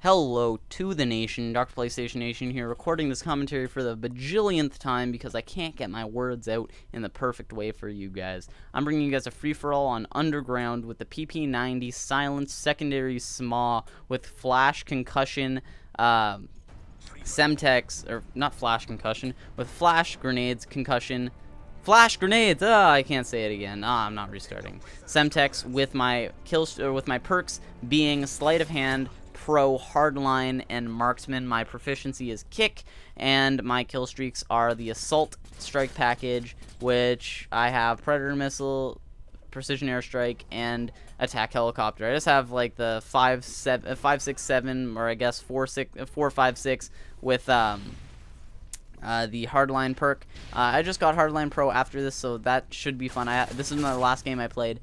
Hello to the nation, Dr. PlayStation Nation here, recording this commentary for the bajillionth time because I can't get my words out in the perfect way for you guys. I'm bringing you guys a free-for-all on Underground with the PP90 Silence Secondary SMA with Flash Concussion, Semtex, or not Flash Concussion, with Flash Grenades Concussion, Flash Grenades! I can't say it again. I'm not restarting. Semtex with my perks being Sleight of Hand, Pro, Hardline, and Marksman. My proficiency is Kick, and my kill streaks are the Assault Strike package, which I have Predator Missile, Precision Airstrike, and Attack Helicopter. I just have like the 5, 6, 7, or I guess 4, 5, 6 with the Hardline perk. I just got Hardline Pro after this, so that should be fun. This is the last game I played.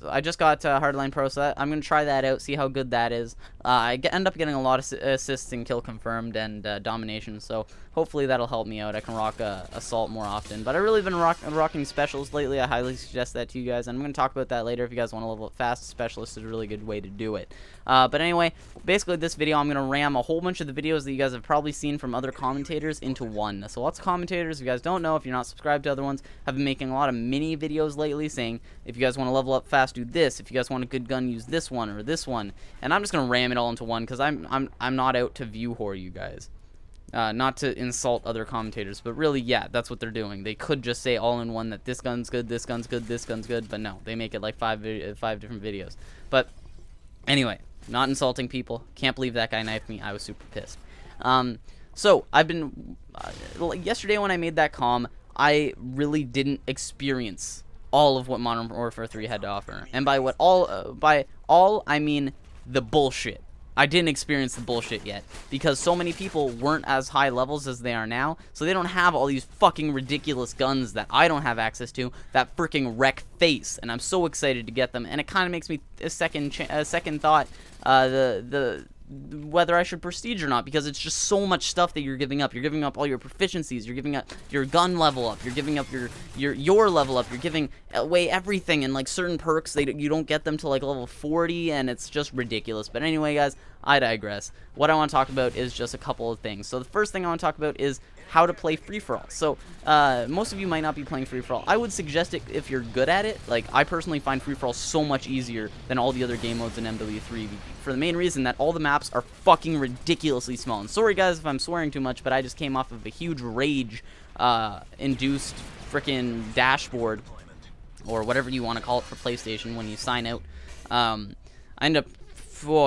I just got Hardline Pro, so I'm going to try that out, see how good that is. I end up getting a lot of assists in Kill Confirmed and Domination, so hopefully that'll help me out. I can rock Assault more often. But I've really been rocking Specials lately. I highly suggest that to you guys, and I'm going to talk about that later. If you guys want to level up fast, Specialist is a really good way to do it. But anyway, basically this video, I'm going to ram a whole bunch of the videos that you guys have probably seen from other commentators into one. So lots of commentators, if you guys don't know, if you're not subscribed to other ones, have been making a lot of mini videos lately saying, if you guys want to level up fast, do this. If you guys want a good gun, use this one or this one. And I'm just going to ram it all into one because I'm not out to view whore you guys. Not to insult other commentators, but really, yeah, that's what they're doing. They could just say all in one that this gun's good, this gun's good, this gun's good, but no, they make it like five different videos. But anyway, not insulting people. Can't believe that guy knifed me. I was super pissed. So I've been yesterday when I made that comm, I really didn't experience all of what Modern Warfare 3 had to offer, and by all I mean the bullshit. I didn't experience the bullshit yet because so many people weren't as high levels as they are now, so they don't have all these fucking ridiculous guns that I don't have access to that freaking wreck face, and I'm so excited to get them. And it kind of makes me a second thought whether I should prestige or not, because it's just so much stuff that you're giving up. You're giving up all your proficiencies, you're giving up your gun level up, you're giving up your level up, you're giving away everything, and like certain perks, you don't get them to like level 40, and it's just ridiculous. But anyway, guys, I digress. What I want to talk about is just a couple of things. So the first thing I want to talk about is how to play free-for-all. So most of you might not be playing free-for-all. I would suggest it if you're good at it. Like, I personally find free-for-all so much easier than all the other game modes in MW3 for the main reason that all the maps are fucking ridiculously small. And sorry guys if I'm swearing too much, but I just came off of a huge rage induced freaking dashboard, or whatever you want to call it for PlayStation when you sign out. I end up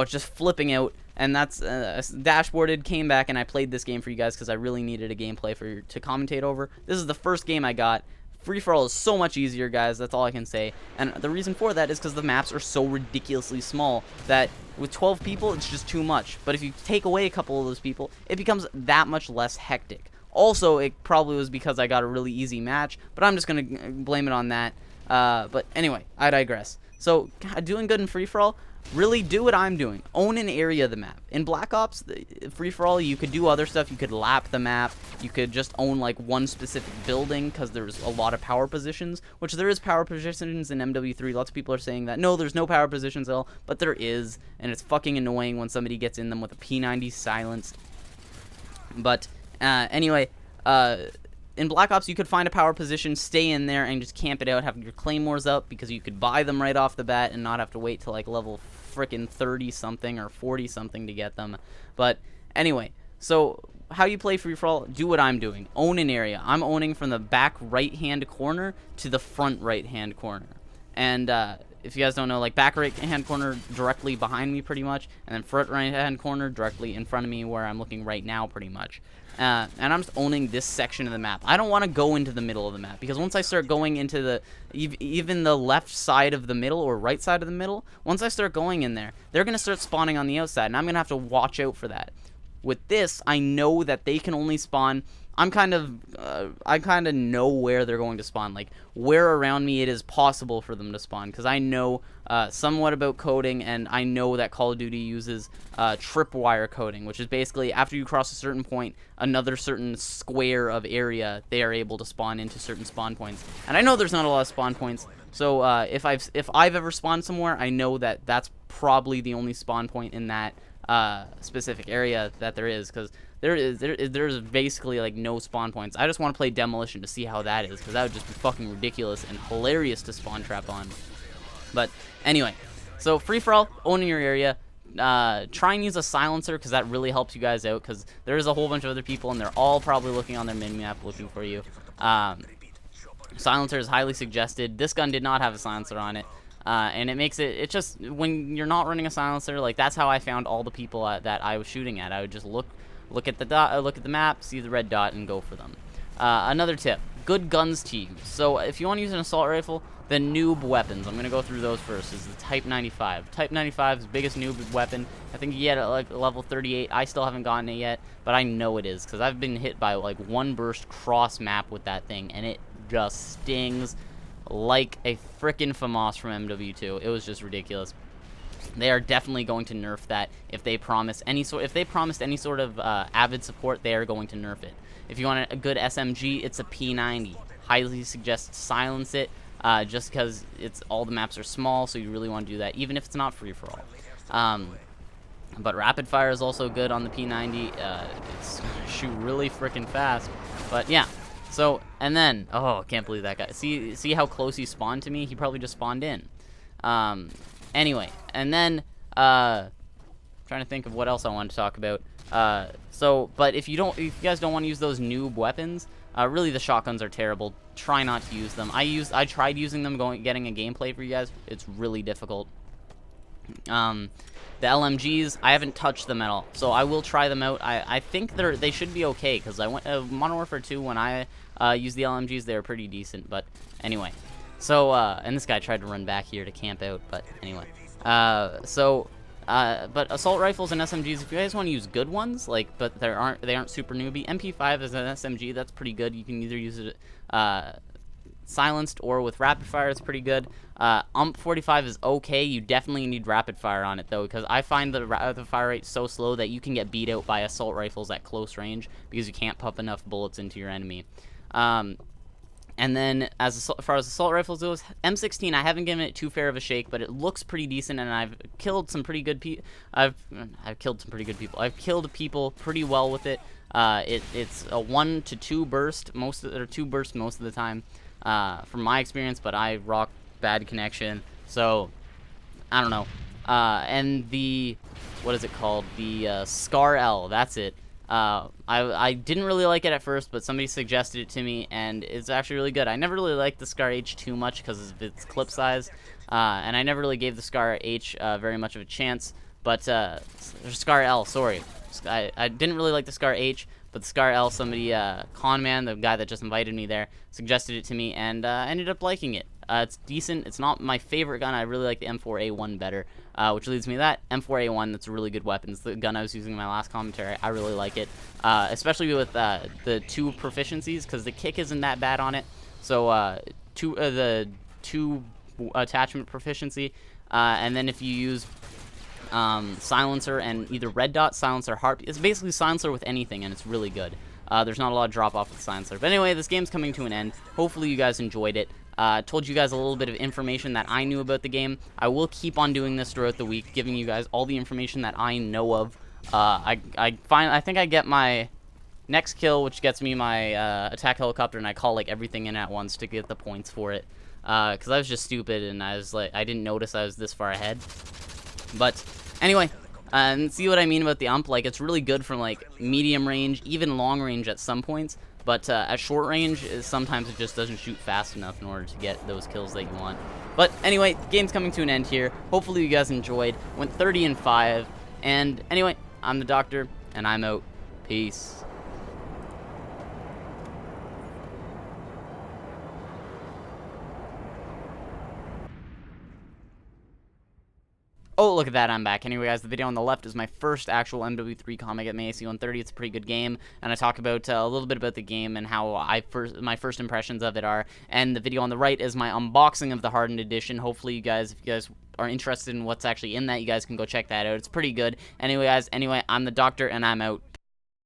just flipping out, and that's dashboarded, came back, and I played this game for you guys because I really needed a gameplay to commentate over. This is the first game I got. Free-for-all is so much easier, guys. That's all I can say. And the reason for that is because the maps are so ridiculously small that with 12 people, it's just too much. But if you take away a couple of those people, it becomes that much less hectic. Also, it probably was because I got a really easy match, but I'm just going to blame it on that. But anyway, I digress. So, doing good in free-for-all, really do what I'm doing. Own an area of the map. In Black Ops, free-for-all, you could do other stuff. You could lap the map. You could just own, like, one specific building because there's a lot of power positions, which there is power positions in MW3. Lots of people are saying that, no, there's no power positions at all, but there is, and it's fucking annoying when somebody gets in them with a P90 silenced. But, anyway, in Black Ops, you could find a power position, stay in there, and just camp it out, have your claymores up, because you could buy them right off the bat and not have to wait till like level frickin' 30-something or 40-something to get them. But anyway, so how you play free-for-all, do what I'm doing. Own an area. I'm owning from the back right-hand corner to the front right-hand corner. And if you guys don't know, like back right-hand corner directly behind me pretty much, and then front right-hand corner directly in front of me where I'm looking right now pretty much. And I'm just owning this section of the map. I don't want to go into the middle of the map, because once I start going into even the left side of the middle or right side of the middle, once I start going in there, they're going to start spawning on the outside, and I'm going to have to watch out for that. With this, I know that they can only spawn. I kind of know where they're going to spawn, like where around me it is possible for them to spawn, because I know somewhat about coding, and I know that Call of Duty uses tripwire coding, which is basically after you cross a certain point, another certain square of area, they are able to spawn into certain spawn points. And I know there's not a lot of spawn points, so if I've ever spawned somewhere, I know that that's probably the only spawn point in that specific area that there is, because there's basically like no spawn points. I just want to play Demolition to see how that is, because that would just be fucking ridiculous and hilarious to spawn trap on. But anyway, so free-for-all, owning your area. Try and use a silencer, because that really helps you guys out, because there's a whole bunch of other people and they're all probably looking on their mini-map looking for you. Silencer is highly suggested. This gun did not have a silencer on it, and it makes it just, when you're not running a silencer, like, that's how I found all the people that I was shooting at. I would just look at the dot, look at the map, see the red dot, and go for them. Another tip: good guns to use. So if you want to use an assault rifle, the noob weapons, I'm going to go through those first, is the Type 95. Type 95 is the biggest noob weapon. I think you get it at like level 38. I still haven't gotten it yet, but I know it is, because I've been hit by like one burst cross map with that thing, and it just stings like a frickin' FAMAS from MW2. It was just ridiculous. They are definitely going to nerf that. If they promised any sort of avid support, they are going to nerf it. If you want a good SMG, it's a P90. Highly suggest silence it, just because all the maps are small, so you really want to do that, even if it's not free for all. But rapid fire is also good on the P90. It's gonna shoot really freaking fast. But yeah. So, and then, oh, I can't believe that guy. See how close he spawned to me? He probably just spawned in. Anyway, and then, trying to think of what else I want to talk about. But if you guys don't want to use those noob weapons, really the shotguns are terrible. Try not to use them. I tried using them, getting a gameplay for you guys. It's really difficult. The LMGs, I haven't touched them at all, so I will try them out. I think they should be okay, because I went Modern Warfare 2 when I used the LMGs, they were pretty decent. But anyway, so and this guy tried to run back here to camp out, but anyway, but assault rifles and SMGs, if you guys want to use good ones, but they aren't super newbie. MP5 is an SMG that's pretty good. You can either use it silenced or with rapid fire. It's pretty good. UMP45 is okay. You definitely need rapid fire on it though, because I find the fire rate so slow that you can get beat out by assault rifles at close range because you can't pump enough bullets into your enemy. And then as far as assault rifles goes, M16, I haven't given it too fair of a shake, but it looks pretty decent, and I've killed some pretty good people. I've killed some pretty good people. I've killed people pretty well with it. It's a 1 to 2 burst, or 2 bursts most of the time, from my experience, but I rock bad connection, so I don't know. And what is it called? The Scar L, that's it. I didn't really like it at first, but somebody suggested it to me, and it's actually really good. I never really liked the Scar H too much because of its clip size, and I never really gave the Scar H very much of a chance, but Scar L, sorry. I didn't really like the Scar H, but the Scar L, somebody, Conman, the guy that just invited me there, suggested it to me, and I ended up liking it. It's decent. It's not my favorite gun. I really like the M4A1 better, which leads me to that. M4A1, that's a really good weapon. It's the gun I was using in my last commentary. I really like it, especially with the 2 proficiencies, because the kick isn't that bad on it. So the 2 attachment proficiency, and then if you use silencer and either red dot, silencer, heartbeat, it's basically silencer with anything, and it's really good. There's not a lot of drop off with silencer. But anyway, this game's coming to an end. Hopefully you guys enjoyed it. Told you guys a little bit of information that I knew about the game. I will keep on doing this throughout the week, giving you guys all the information that I know of. I think I get my next kill, which gets me my attack helicopter, and I call like everything in at once to get the points for it. Because I was just stupid, and I didn't notice I was this far ahead. But anyway, and see what I mean about the UMP. Like, it's really good from like medium range, even long range at some points. But at short range, sometimes it just doesn't shoot fast enough in order to get those kills that you want. But anyway, the game's coming to an end here. Hopefully you guys enjoyed. Went 30-5. And anyway, I'm the Doctor, and I'm out. Peace. Oh, look at that, I'm back. Anyway, guys, the video on the left is my first actual MW3 comic at AC-130. It's a pretty good game, and I talk about a little bit about the game and how my first impressions of it are. And the video on the right is my unboxing of the Hardened Edition. Hopefully, if you guys are interested in what's actually in that, you guys can go check that out. It's pretty good. Anyway, guys, I'm the Doctor, and I'm out.